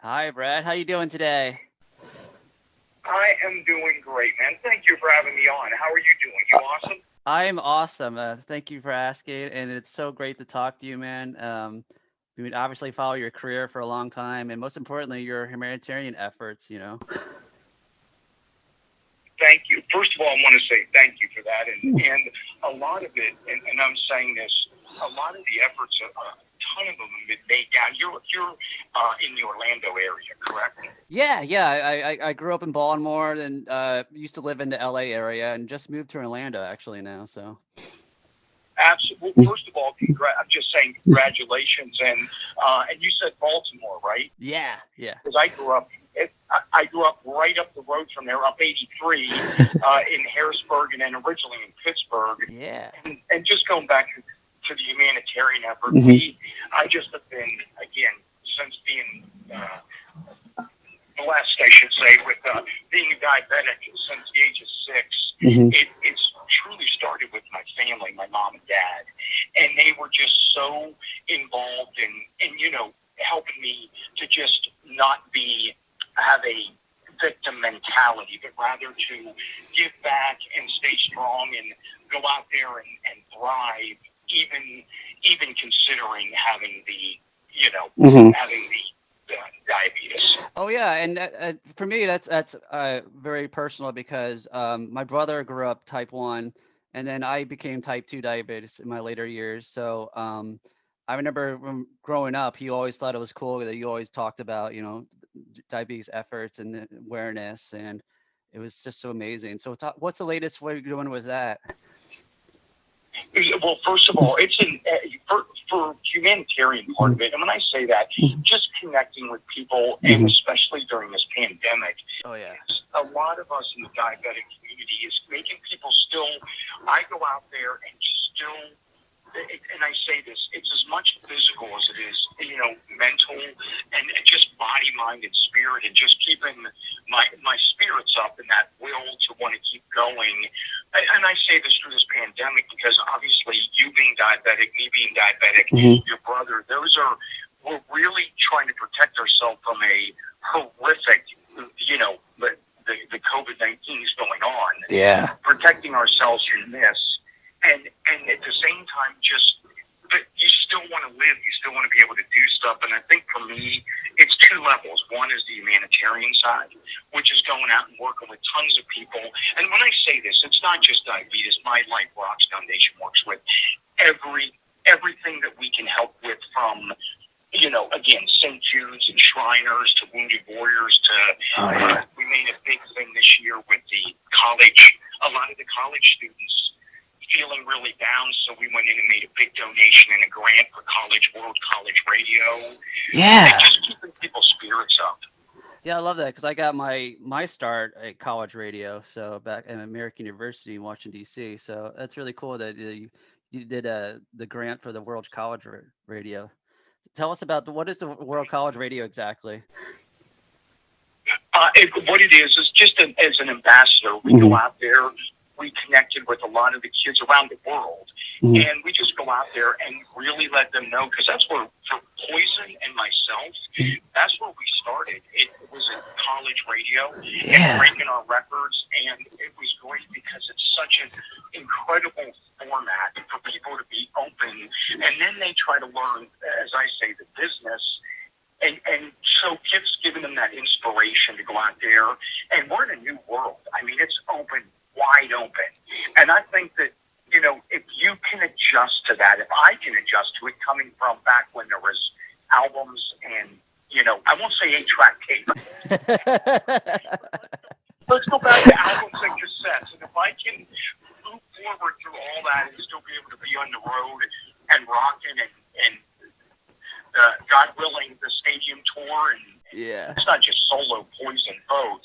Hi, Brad. How you doing today? I am doing great, man. Thank you for having me on. How are you doing? You awesome? I'm awesome. Thank you for asking, and it's so great to talk to you, man. We would obviously follow your career for a long time, and most importantly, your humanitarian efforts. Thank you. First of all, I want to say thank you for that. And a lot of it, and I'm saying this, a lot of the efforts, a ton of them have been made down. You're in the Orlando area, correct? Yeah, yeah. I grew up in Baltimore, and used to live in the LA area, and just moved to Orlando actually now. So Absolutely. Well, first of all, I'm just saying congratulations. And you said Baltimore, right? yeah, yeah, Because I grew up right up the road from there, up 83 in Harrisburg, and then originally in Pittsburgh. yeah. And just going back to the humanitarian effort, I just have been, again, since being blessed, I should say, with being a diabetic since the age of 6. It's truly started with my family, my mom and dad, and they were just so involved in helping me to just not have a victim mentality, but rather to give back and stay strong and go out there and thrive, even considering having the diabetes. Oh yeah, and for me, that's very personal because my brother grew up type 1, and then I became type 2 diabetes in my later years. So I remember when growing up, he always thought it was cool that you always talked about, diabetes efforts and the awareness, and it was just so amazing. So what's the latest? What are you doing with that? Well, first of all, it's for humanitarian part of it, and when I say that, just connecting with people, and especially during this pandemic, Oh yeah. a lot of us in the diabetic community is making people still. I go out there and still, and I say this, it's as much physical as it is, mental and just body, mind, and spirit, and just keeping my spirits up and that will to want to keep going. And I say this through this pandemic because obviously you being diabetic, me being diabetic, your brother, we're really trying to protect ourselves from a horrific, the COVID-19 is going on. Yeah. Protecting ourselves from this, and at the same time, but you still want to live. You still want to be able to do stuff. And I think for me, it's two levels. One is the humanitarian side, which is going out and working with tons of people. And when I say this, it's not just diabetes. My Life Rocks Foundation works with everything that we can help with, from again, St. Jude's and Shriners to Wounded Warriors to, we made a big thing this year with a lot of the college students feeling really down, so we went in and made a big donation and a grant for World College Radio, and Yeah. just keeping people's spirits up. Yeah, I love that because I got my start at college radio, so back at American University in Washington D.C. So that's really cool that you did the grant for the World College Radio. Tell us about what is the World College Radio exactly? What it is just as an ambassador, we go out there. We connected with a lot of the kids around the world, and we just go out there and really let them know, because that's where, for Poison and myself, that's where we started. It was in college radio and breaking our records, and it was great because it's such an incredible format for people to be open, and then they try to learn, as I say, the business. And so Kip's given them that inspiration to go out there, and we're in a new world. I mean, it's open, wide open. And I think that, if you can adjust to that, if I can adjust to it, coming from back when there was albums and, I won't say 8-track tape. Let's go back to albums and cassettes. And if I can move forward through all that and still be able to be on the road and rocking and God willing, the stadium tour, and Yeah. it's not just solo, Poison, both.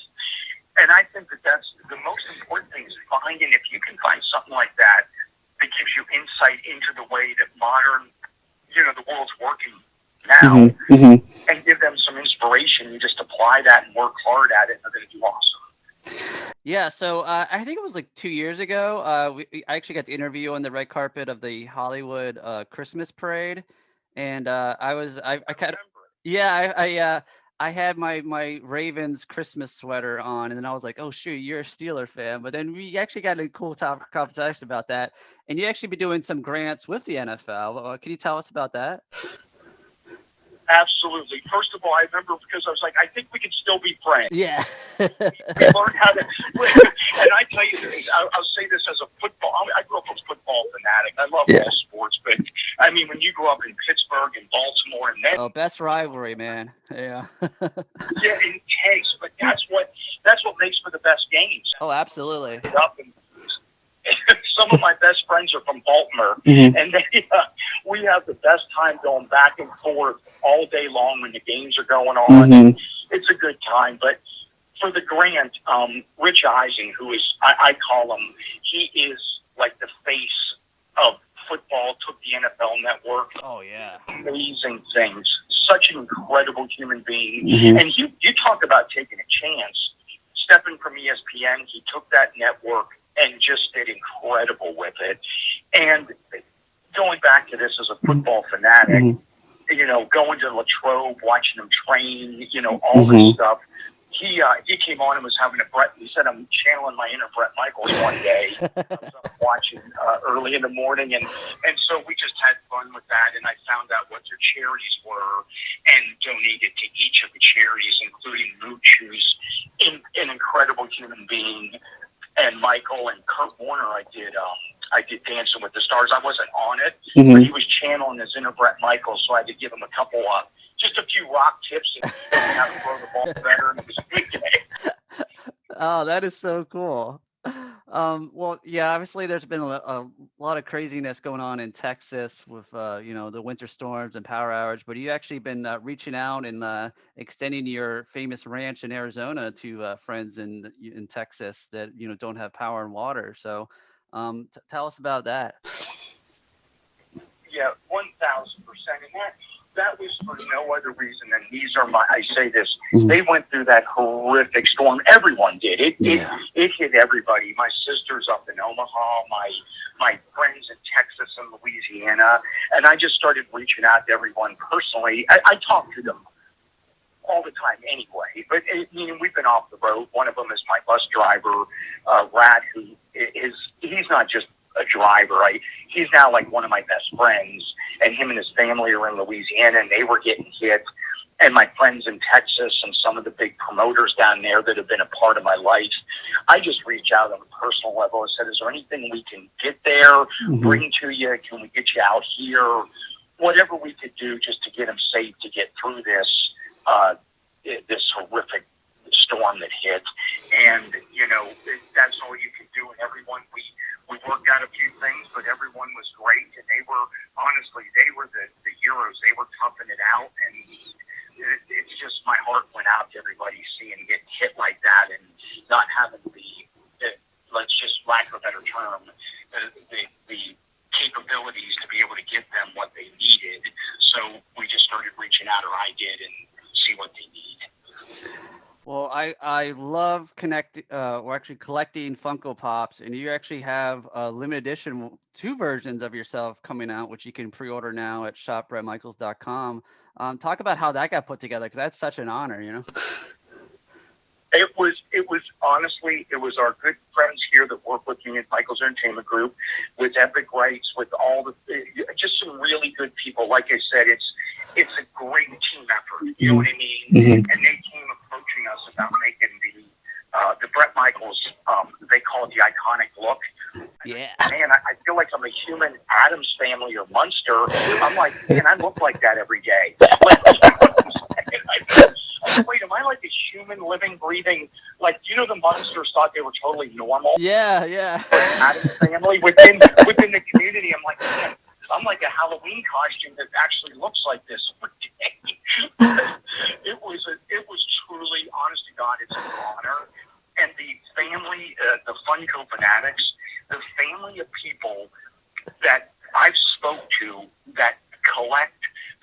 And I think that's the most important thing, is finding, if you can find something like that gives you insight into the way that modern, the world's working now, and give them some inspiration. You just apply that and work hard at it, and they're going to do awesome. Yeah, so I think it was like 2 years ago. I actually got to interview on the red carpet of the Hollywood Christmas parade, and I I kind of, remember it. yeah, I had my Ravens Christmas sweater on, and then I was like, "Oh shoot, you're a Steeler fan." But then we actually got a cool top conversation about that, and you actually be doing some grants with the NFL. Can you tell us about that? Absolutely. First of all, I remember because I was like, I think we can still be friends. Yeah. We learned how to, and I tell you this, I'll say this as a football, I grew up a football fanatic. I love all sports, but I mean, when you grow up in Pittsburgh and Baltimore and then, Oh, best rivalry, man. Yeah. yeah, intense, but that's what makes for the best games. Oh, absolutely. Up and some of my best friends are from Baltimore, and we have the best time going back and forth all day long when the games are going on. It's a good time, but for the grant, Rich Eisen, who is, I call him, he is like the face of football, took the NFL Network. Oh, yeah. Amazing things. Such an incredible human being. And you talk about taking a chance. Stepping from ESPN, he took that network and just did incredible with it. And going back to this as a football fanatic, you know, going to Latrobe, watching him train, you know, all this stuff. He came on and was having he said, I'm channeling my inner Bret Michales one day. I was up watching early in the morning, and so we just had fun with that, and I found out what their charities were and donated to each of the charities, including Mooch, who's an incredible human being, and Michael and Kurt Warner. I did Dancing with the Stars. I wasn't on it, but he was channeling his inner Bret Michales, so I had to give him a couple just a few rock tips and how to throw the ball better, and it was a good day. Oh, that is so cool. Well, yeah, obviously there's been a lot of craziness going on in Texas with, you know, the winter storms and power outage, but you actually been reaching out and extending your famous ranch in Arizona to friends in Texas that, you know, don't have power and water. So tell us about that. Yeah, 1,000%. And that was for no other reason than I say this, they went through that horrific storm. Everyone did. It hit everybody. My sister's up in Omaha, my friends in Texas and Louisiana, and I just started reaching out to everyone personally. I talk to them all the time anyway, but we've been off the road. One of them is my bus driver, Rad, who he's not just a driver. He's now like one of my best friends, and him and his family are in Louisiana, and they were getting hit. And my friends in Texas and some of the big promoters down there that have been a part of my life, I just reach out on a personal level and said, is there anything we can get there, bring to you? Can we get you out here? Whatever we could do just to get them safe to get through this horrific storm that hit. And, you know, that's all you can do. And everyone, we worked out a few things, but everyone was great. And they were the heroes. They were toughing it out. And it's just, my heart went out to everybody seeing get hit like that and not having let's just, lack of a better term, the capabilities to be able to give them what they needed. So we just started reaching out, or I did, and see what they need. Well, I love actually collecting Funko Pops, and you actually have a limited edition, two versions of yourself coming out, which you can pre-order now at shop.bretmichales.com. Talk about how that got put together, because that's such an honor, you know. It was honestly, it was our good friends here that work with me at Michael's Entertainment Group, with Epic Rights, with all just some really good people. Like I said, it's a great team effort. You know what I mean? And they came approaching us about making the Bret Michales. They call it the iconic look. Yeah. Man, I feel like I'm a human Addams Family or Munster. I'm like, man, I look like that every day. Wait, am I like a human, living, breathing? Like, the Munsters thought they were totally normal. Yeah, yeah. Addams Family within the community. I'm like, man, I'm like a Halloween costume that actually looks like this every day. It was truly, honest to God, it's an honor. And the family, the Funko fanatics, the family of people that I've spoke to that collect,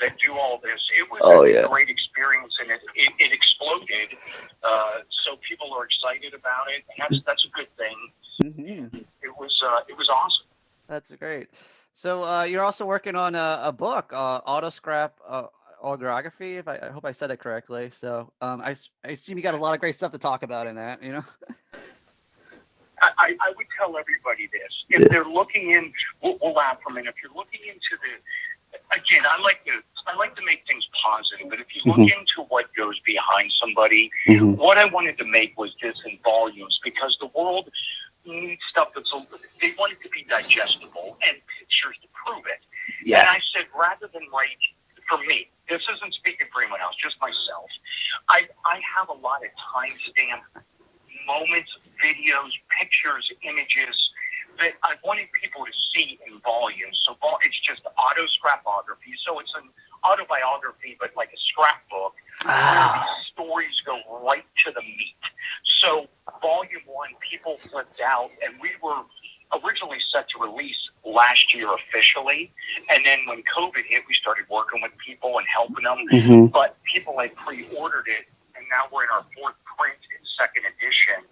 that do all this, it was a great experience, and it exploded. So people are excited about it, and that's a good thing. It was awesome. That's great. So you're also working on a book, singer-songwriter if I hope I said it correctly. So I assume you got a lot of great stuff to talk about in that, you know? I would tell everybody this. If they're looking in, we'll laugh for a minute. If you're looking into again, I like to make things positive, but if you look into what goes behind somebody, what I wanted to make was this in volumes, because the world needs stuff they want it to be digestible and pictures to prove it. Yeah. And I said, rather than write, for me, this isn't speaking for anyone else, just myself, I have a lot of timestamp moments, videos, pictures, images that I wanted people to see in volume. So it's just AutoScrapOgraphy. So it's an autobiography, but like a scrapbook, where these stories go right to the meat. So volume 1, people flipped out, and we were originally set to release last year officially. And then when COVID hit, we started working with people and helping them. But people had pre-ordered it, and now we're in our 4th print and 2nd edition.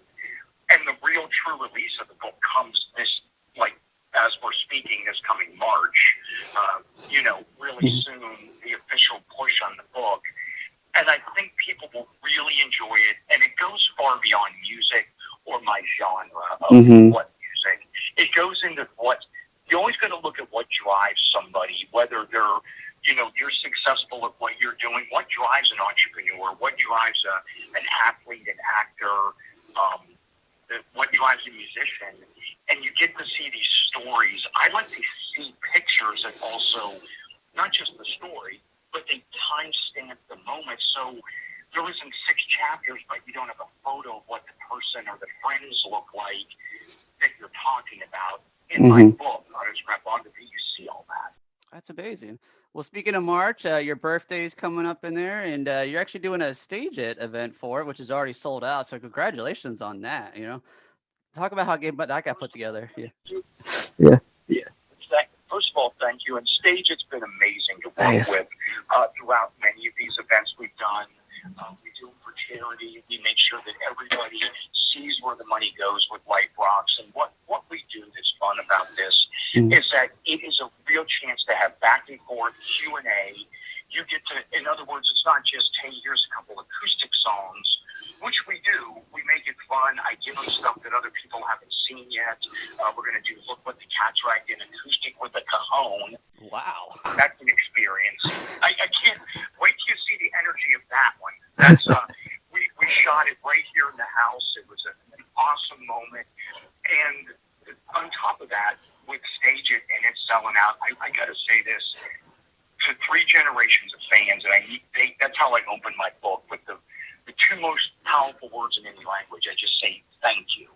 And the real true release of the book comes as we're speaking, this coming March, really soon, the official push on the book. And I think people will really enjoy it. And it goes far beyond music or my genre of what music. It goes into you're always going to look at what drives somebody, whether they're, you're successful at what you're doing, what drives an entrepreneur, what drives an athlete, an actor, what drives a musician, and you get to see these stories. I like to see pictures that also, not just the story, but they timestamp the moment. So there isn't 6 chapters, but you don't have a photo of what the person or the friends look like that you're talking about. In my book, AutoScrapOgraphy, you see all that. That's amazing. Well, speaking of March, your birthday's coming up in there, and you're actually doing a Stage It event for it, which is already sold out. So congratulations on that. Talk about how that got put together. Yeah. First of all, thank you. And Stage It's been amazing to work with throughout many of these events we've done. We do them for charity. We make sure that everybody sees where the money goes with Life Rocks. And what we do that's fun about this is that it is a real chance to have back and forth Q&A. You get to, in other words, it's not just, hey, here's a couple acoustic songs, which we do. We make it fun. I give them stuff that other people haven't seen yet. We're going to do Look What the Cat Dragged In acoustic with a cajon. Wow. That's an experience. I can't wait till you see the energy of that one. That's we shot it right here in the house. It was an awesome moment. And on top of that, with Stage It and it's selling out, I got to say this to 3 generations of fans, and that's how I open my book with the 2 most powerful words in any language. I just say thank you.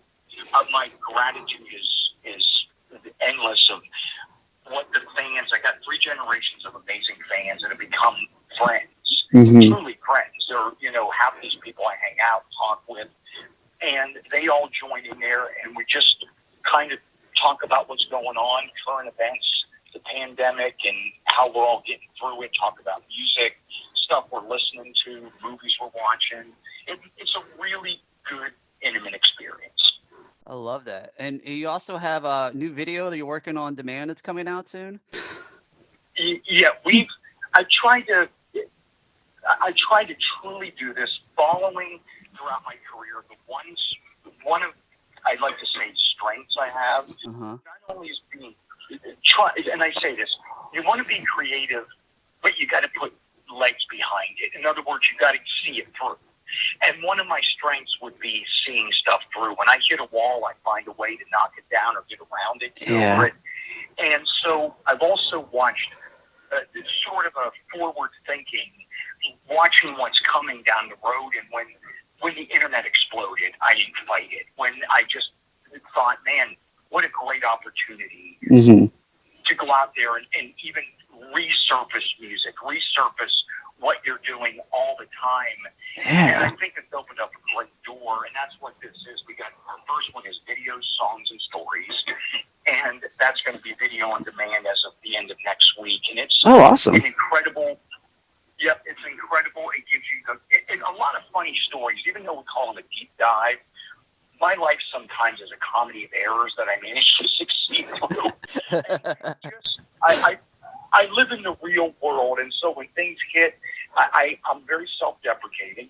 My gratitude is endless of what the fans. I got 3 generations of amazing fans that have become friends, truly friends. They're half these people I hang out, talk with, and they all join in there, and we just kind of talk about what's going on, current events, the pandemic, and how we're all getting through it. Talk about music, stuff we're listening to, movies we're watching. It's a really good, intimate experience. I love that. And you also have a new video that you're working on demand that's coming out soon? Yeah, I tried to truly do this following throughout my career. One of, I'd like to say, strengths I have, not only is being, and I say this, you want to be creative, but you got to put legs behind it. In other words, you got to see it through. And one of my strengths would be seeing stuff through. When I hit a wall, I find a way to knock it down or get around it, over it. And so I've also watched sort of a forward thinking, watching what's coming down the road. And when the internet exploded, I didn't fight it. When I just thought, man, what a great opportunity to go out there and even resurface music, resurface what you're doing all the time. And I think it's opened up a great door, and that's what this is. We got our first one is videos, songs, and stories, and that's going to be video on demand as of the end of next week. And it's awesome. An incredible. Yep, it's incredible. It gives you a lot of funny stories, even though we call them a deep dive. My life sometimes is a comedy of errors that I managed to succeed through. I live in the real world, and so when things hit, I'm very self-deprecating.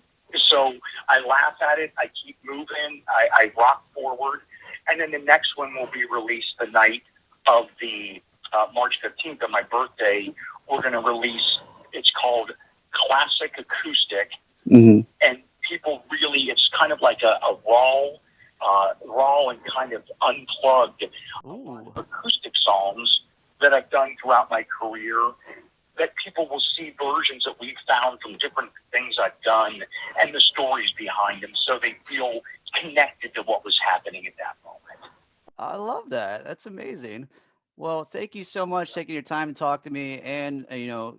So I laugh at it. I keep moving. I rock forward, and then the next one will be released the night of the March 15th of my birthday. We're going to release. It's called Classic Acoustic, and people really, it's kind of like a raw and kind of unplugged acoustic songs that I've done throughout my career, that people will see versions that we've found from different things I've done and the stories behind them, so they feel connected to what was happening at that moment. I love that. That's amazing. Well, thank you so much taking your time to talk to me, and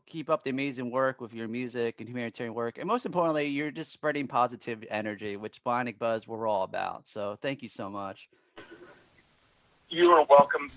keep up the amazing work with your music and humanitarian work. And most importantly, you're just spreading positive energy, which Bionic Buzz we're all about. So thank you so much. You are welcome.